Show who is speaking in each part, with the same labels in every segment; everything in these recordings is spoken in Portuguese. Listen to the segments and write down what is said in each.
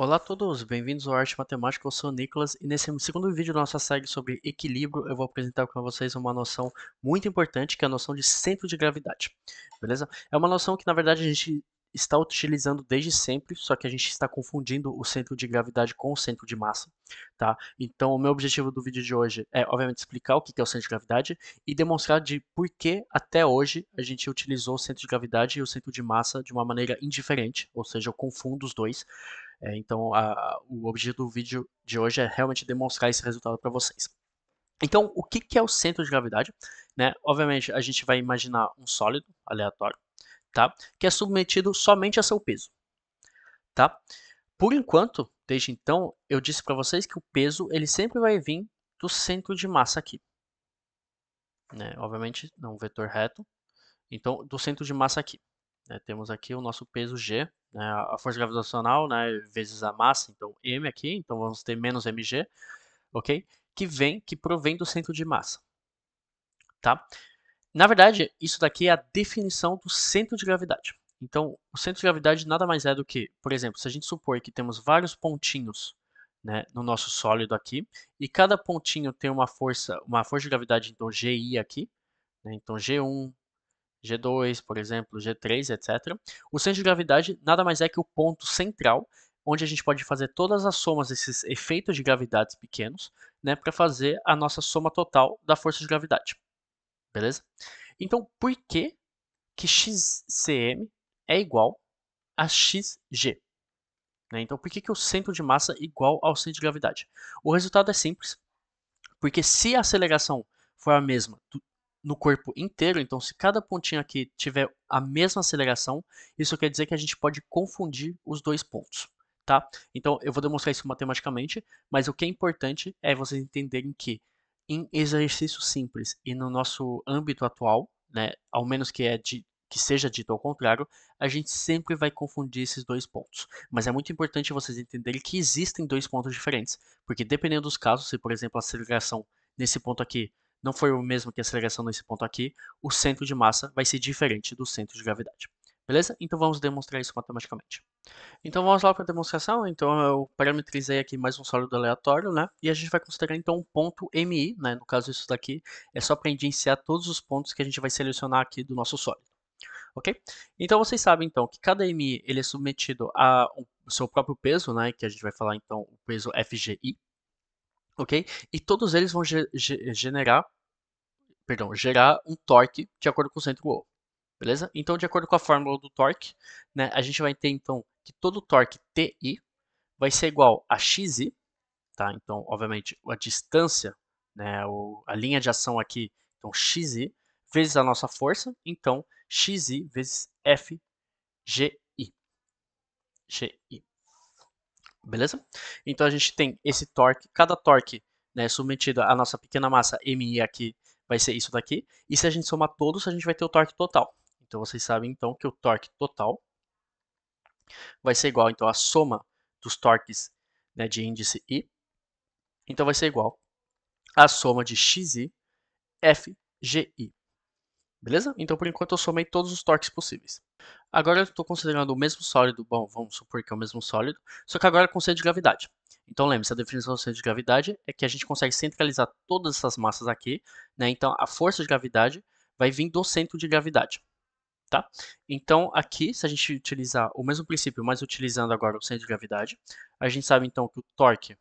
Speaker 1: Olá a todos, bem-vindos ao Arte Matemática, eu sou o Nicolas e nesse segundo vídeo da nossa série sobre equilíbrio eu vou apresentar para vocês uma noção muito importante que é a noção de centro de gravidade, beleza? É uma noção que na verdade a gente está utilizando desde sempre, só que a gente está confundindo o centro de gravidade com o centro de massa, tá? Então o meu objetivo do vídeo de hoje é obviamente explicar o que é o centro de gravidade e demonstrar de por que até hoje a gente utilizou o centro de gravidade e o centro de massa de uma maneira indiferente, ou seja, eu confundo os dois. Então, o objetivo do vídeo de hoje é realmente demonstrar esse resultado para vocês. Então, o que é o centro de gravidade? Né? Obviamente, a gente vai imaginar um sólido aleatório, tá? Que é submetido somente a seu peso, tá? Por enquanto, desde então, eu disse para vocês que o peso ele sempre vai vir do centro de massa aqui, né? Obviamente, não um vetor reto. Então, do centro de massa aqui, né? Temos aqui o nosso peso G, né? A força gravitacional, né? Vezes a massa, então M aqui, então vamos ter menos mg, ok? Que provém do centro de massa, tá? Na verdade, isso daqui é a definição do centro de gravidade. Então, o centro de gravidade nada mais é do que, por exemplo, se a gente supor que temos vários pontinhos, né, no nosso sólido aqui, e cada pontinho tem uma força de gravidade, então GI aqui, né, então G1, G2, por exemplo, G3, etc. O centro de gravidade nada mais é que o ponto central, onde a gente pode fazer todas as somas desses efeitos de gravidades pequenos, né, para fazer a nossa soma total da força de gravidade. Beleza? Então, por que xcm é igual a xg? Né? Então, por que o centro de massa é igual ao centro de gravidade? O resultado é simples, porque se a aceleração for a mesma no corpo inteiro, então se cada pontinho aqui tiver a mesma aceleração, isso quer dizer que a gente pode confundir os dois pontos, tá? Então eu vou demonstrar isso matematicamente, mas o que é importante é vocês entenderem que em exercício simples e no nosso âmbito atual, né, ao menos que seja dito ao contrário, a gente sempre vai confundir esses dois pontos. Mas é muito importante vocês entenderem que existem dois pontos diferentes, porque dependendo dos casos, se por exemplo a aceleração nesse ponto aqui não for o mesmo que a aceleração nesse ponto aqui, o centro de massa vai ser diferente do centro de gravidade. Beleza? Então vamos demonstrar isso matematicamente. Então vamos lá para a demonstração. Então eu parametrizei aqui mais um sólido aleatório, né? E a gente vai considerar então um ponto MI, né? No caso isso daqui é só para iniciar todos os pontos que a gente vai selecionar aqui do nosso sólido, ok? Então vocês sabem então que cada MI ele é submetido a o seu próprio peso, né? Que a gente vai falar então o peso FGI, ok? E todos eles vão gerar um torque de acordo com o centro O, beleza? Então, de acordo com a fórmula do torque, né, a gente vai ter então que todo torque TI vai ser igual a XI, tá? Então, obviamente, a distância, né, a linha de ação aqui, então XI vezes a nossa força, então XI vezes FGI. GI. Beleza? Então a gente tem esse torque, cada torque, né, submetido à nossa pequena massa MI aqui vai ser isso daqui, e se a gente somar todos, a gente vai ter o torque total. Então vocês sabem então que o torque total vai ser igual então à soma dos torques, né, de índice I, então vai ser igual à soma de XI FGI. Beleza? Então por enquanto eu somei todos os torques possíveis. Agora eu estou considerando o mesmo sólido, bom, vamos supor que é o mesmo sólido, só que agora com centro de gravidade. Então lembre-se, a definição do centro de gravidade é que a gente consegue centralizar todas essas massas aqui, né? Então a força de gravidade vai vir do centro de gravidade, tá? Então aqui, se a gente utilizar o mesmo princípio, mas utilizando agora o centro de gravidade, a gente sabe então que o torque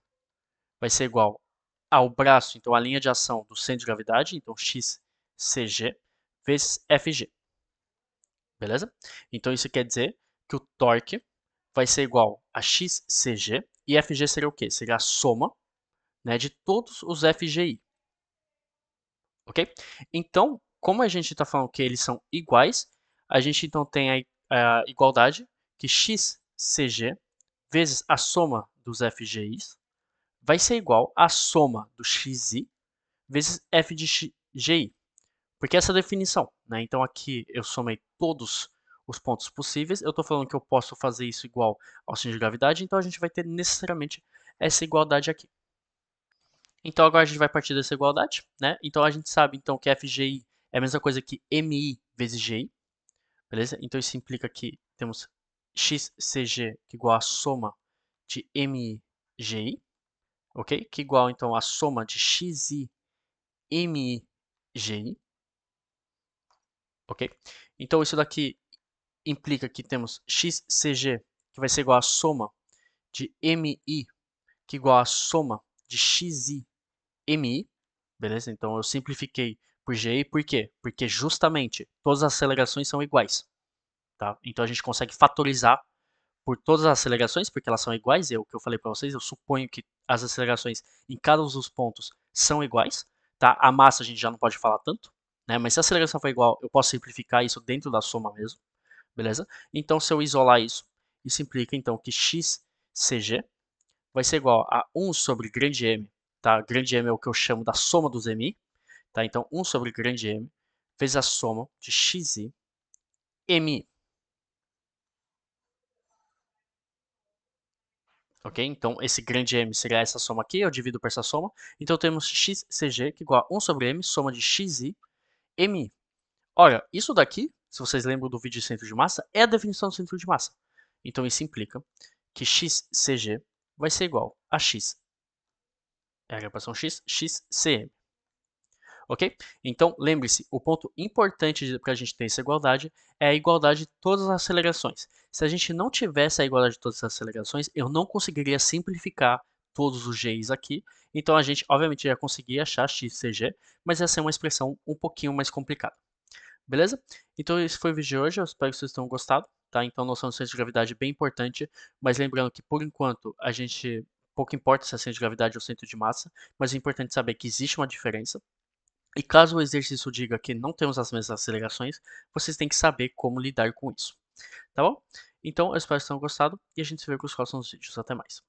Speaker 1: vai ser igual ao braço, então a linha de ação do centro de gravidade, então XCG, vezes FG. Beleza? Então isso quer dizer que o torque vai ser igual a XCG e FG seria o quê? Seria a soma, né, de todos os FGI. Ok? Então, como a gente está falando que eles são iguais, a gente então tem a igualdade que XCG vezes a soma dos FGIs vai ser igual à soma do XI vezes F de GI. Porque essa é a definição, né? Então aqui eu somei todos os pontos possíveis. Eu estou falando que eu posso fazer isso igual ao centro de gravidade, então a gente vai ter necessariamente essa igualdade aqui. Então agora a gente vai partir dessa igualdade, né? Então a gente sabe então que FGI é a mesma coisa que MI vezes GI, beleza? Então isso implica que temos XCG que é igual à soma de MGI, ok? Que é igual, então, à soma de XI MGI, ok? Então, isso daqui implica que temos XCG, que vai ser igual à soma de MI, que é igual à soma de XI MI, beleza? Então, eu simplifiquei por GI, por quê? Porque justamente todas as acelerações são iguais, tá? Então, a gente consegue fatorizar por todas as acelerações, porque elas são iguais, é o que eu falei para vocês, eu suponho que as acelerações em cada um dos pontos são iguais, tá? A massa a gente já não pode falar tanto, né? Mas se a aceleração for igual, eu posso simplificar isso dentro da soma mesmo, beleza? Então, se eu isolar isso implica então que xCg vai ser igual a 1 sobre grande M, tá? Grande M é o que eu chamo da soma dos MI, tá? Então, 1 sobre grande M vezes a soma de xi MI. Ok? Então, esse grande M seria essa soma aqui, eu divido por essa soma. Então, temos xCg, que é igual a 1 sobre M, soma de xi, mi. Ora, isso daqui, se vocês lembram do vídeo de centro de massa, é a definição do centro de massa. Então, isso implica que xCg vai ser igual a x, é a equação x, xcm. Ok? Então, lembre-se, o ponto importante para a gente ter essa igualdade é a igualdade de todas as acelerações. Se a gente não tivesse a igualdade de todas as acelerações, eu não conseguiria simplificar todos os g's aqui. Então, a gente, obviamente, já conseguia achar xcg, mas essa é uma expressão um pouquinho mais complicada. Beleza? Então, esse foi o vídeo de hoje. Eu espero que vocês tenham gostado. Tá? Então, noção do centro de gravidade é bem importante, mas lembrando que, por enquanto, a gente pouco importa se é centro de gravidade ou centro de massa, mas é importante saber que existe uma diferença. E caso o exercício diga que não temos as mesmas acelerações, vocês têm que saber como lidar com isso. Tá bom? Então, eu espero que tenham gostado e a gente se vê com os próximos vídeos. Até mais.